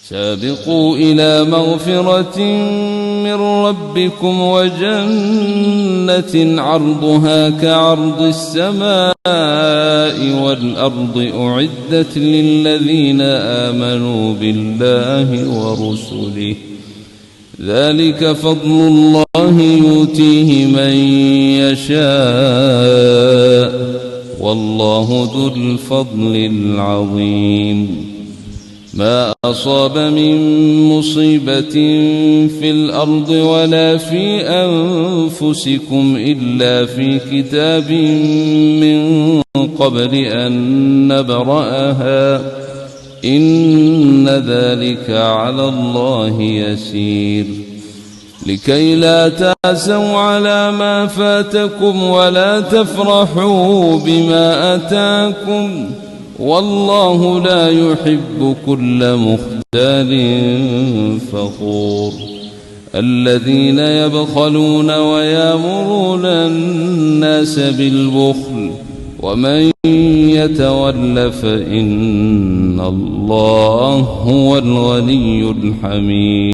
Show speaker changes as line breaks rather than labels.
سابقوا إلى مغفرة من ربكم وجنة عرضها كعرض السماء والأرض أعدت للذين آمنوا بالله ورسله ذلك فضل الله يؤتيه من يشاء والله ذو الفضل العظيم. ما أصاب من مصيبة في الأرض ولا في أنفسكم إلا في كتاب من قبل أن نبرأها إن ذلك على الله يسير. لكي لا تأسوا على ما فاتكم ولا تفرحوا بما أتاكم والله لا يحب كل مختال فخور. الذين يبخلون ويأمرون الناس بالبخل ومن يتول فإن الله هو الغني الحميد.